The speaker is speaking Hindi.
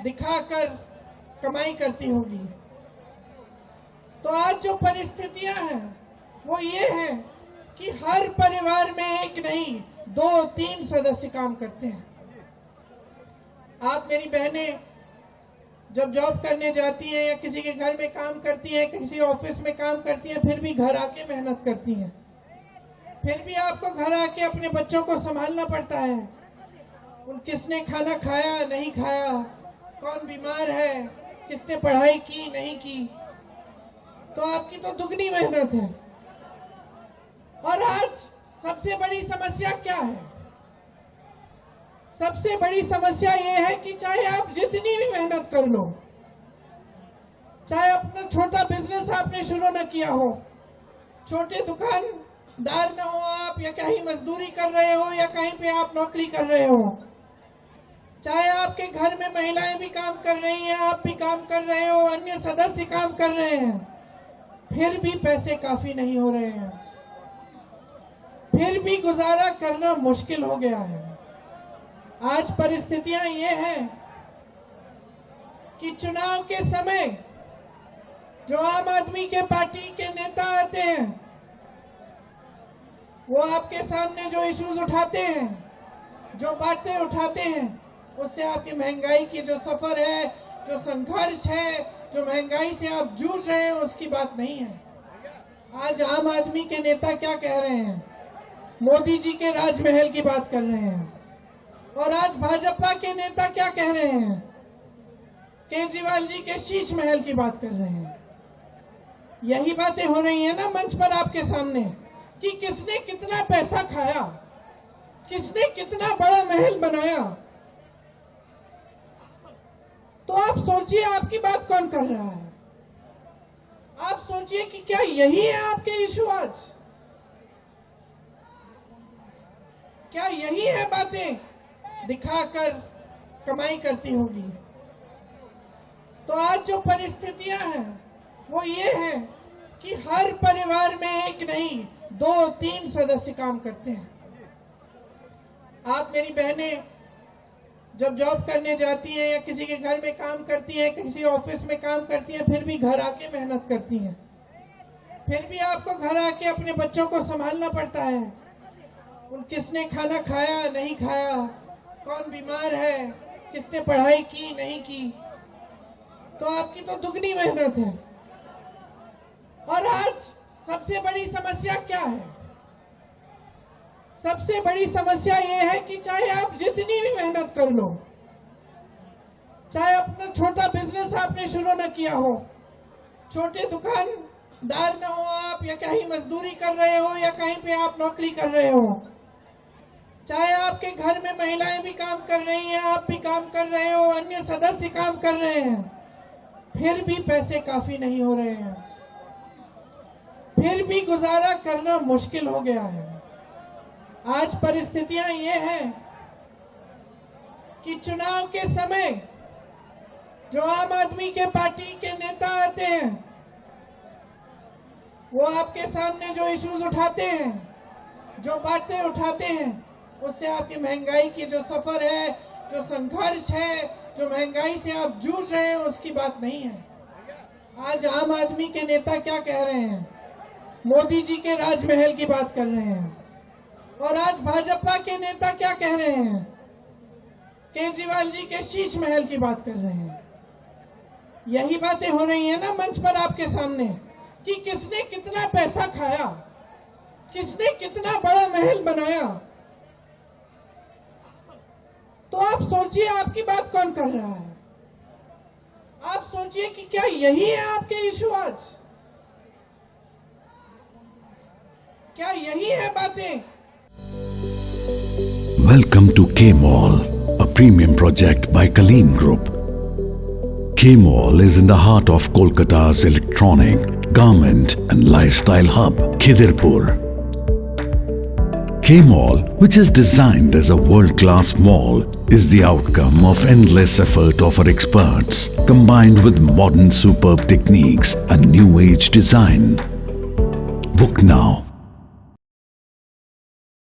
दिखाकर कमाई करती होगी। तो आज जो परिस्थितियां हैं वो ये हैं कि हर परिवार में एक नहीं 2-3 सदस्य काम करते हैं। आप मेरी बहनें जब जॉब करने जाती हैं या किसी के घर में काम करती हैं, किसी ऑफिस में काम करती हैं, फिर भी घर आके मेहनत करती हैं। फिर भी आपको घर आके अपने बच्चों को संभालना पड़ता है। किसने खाना खाया नहीं खाया, कौन बीमार है, किसने पढ़ाई की नहीं की, तो आपकी तो दुगनी मेहनत है। और आज सबसे बड़ी समस्या क्या है? सबसे बड़ी समस्या यह है कि चाहे आप जितनी भी मेहनत कर लो, चाहे अपना छोटा बिजनेस आपने शुरू न किया हो, छोटे दुकानदार न हो आप, या कहीं मजदूरी कर रहे हो या कहीं पे आप नौकरी कर रहे हो, चाहे आपके घर में महिलाएं भी काम कर रही हैं, आप भी काम कर रहे हो, अन्य सदस्य काम कर रहे हैं, फिर भी पैसे काफी नहीं हो रहे हैं, फिर भी गुजारा करना मुश्किल हो गया है। आज परिस्थितियां ये हैं कि चुनाव के समय जो आम आदमी के पार्टी के नेता आते हैं, वो आपके सामने जो इश्यूज उठाते हैं, जो बातें उठाते हैं, उससे आपकी महंगाई की जो सफर है, जो संघर्ष है, जो महंगाई से आप जूझ रहे हैं, उसकी बात नहीं है। आज आम आदमी के नेता क्या कह रहे हैं? मोदी जी के राजमहल की बात कर रहे हैं। और आज भाजपा के नेता क्या कह रहे हैं? केजरीवाल जी के शीश महल की बात कर रहे हैं। यही बातें हो रही है ना मंच पर आपके सामने कि किसने कितना पैसा खाया, किसने कितना बड़ा महल बनाया। तो आप सोचिए आपकी बात कौन कर रहा है? आप सोचिए कि क्या यही है आपके इशू आज? क्या यही है बातें दिखाकर कमाई करती होगी? तो आज जो परिस्थितियां हैं वो ये हैं कि हर परिवार में एक नहीं 2-3 सदस्य काम करते हैं। आप मेरी बहनें जब जॉब करने जाती हैं या किसी के घर में काम करती हैं, किसी ऑफिस में काम करती हैं, फिर भी घर आके मेहनत करती हैं। फिर भी आपको घर आके अपने बच्चों को संभालना पड़ता है। किसने खाना खाया नहीं खाया, कौन बीमार है, किसने पढ़ाई की नहीं की, तो आपकी तो दुगनी मेहनत है। और आज सबसे बड़ी समस्या क्या है? सबसे बड़ी समस्या ये है कि चाहे आप जितनी भी मेहनत कर लो, चाहे अपना छोटा बिजनेस आपने शुरू न किया हो, छोटे दुकानदार न हो आप, या कहीं मजदूरी कर रहे हो या कहीं पे आप नौकरी कर रहे हो, चाहे आपके घर में महिलाएं भी काम कर रही हैं, आप भी काम कर रहे हो, अन्य सदस्य काम कर रहे हैं, फिर भी पैसे काफी नहीं हो रहे हैं, फिर भी गुजारा करना मुश्किल हो गया है। आज परिस्थितियां ये हैं कि चुनाव के समय जो आम आदमी के पार्टी के नेता आते हैं, वो आपके सामने जो इश्यूज उठाते हैं, जो बातें उठाते हैं, उससे आपकी महंगाई की जो सफर है, जो संघर्ष है, जो महंगाई से आप जूझ रहे हैं, उसकी बात नहीं है। आज आम आदमी के नेता क्या कह रहे हैं? मोदी जी के राजमहल की बात कर रहे हैं। और आज भाजपा के नेता क्या कह रहे हैं? केजरीवाल जी के शीश महल की बात कर रहे हैं। यही बातें हो रही है ना मंच पर आपके सामने कि किसने कितना पैसा खाया, किसने कितना बड़ा महल बनाया। तो आप सोचिए आपकी बात कौन कर रहा है? आप सोचिए कि क्या यही है आपके इशू आज? क्या यही है बातें? Welcome to K-Mall, a premium project by Kaleen Group. K-Mall is in the heart of Kolkata's electronic, garment and lifestyle hub, Khidirpur. K-Mall, which is designed as a world-class mall, is the outcome of endless effort of our experts, combined with modern superb techniques and new age design. Book now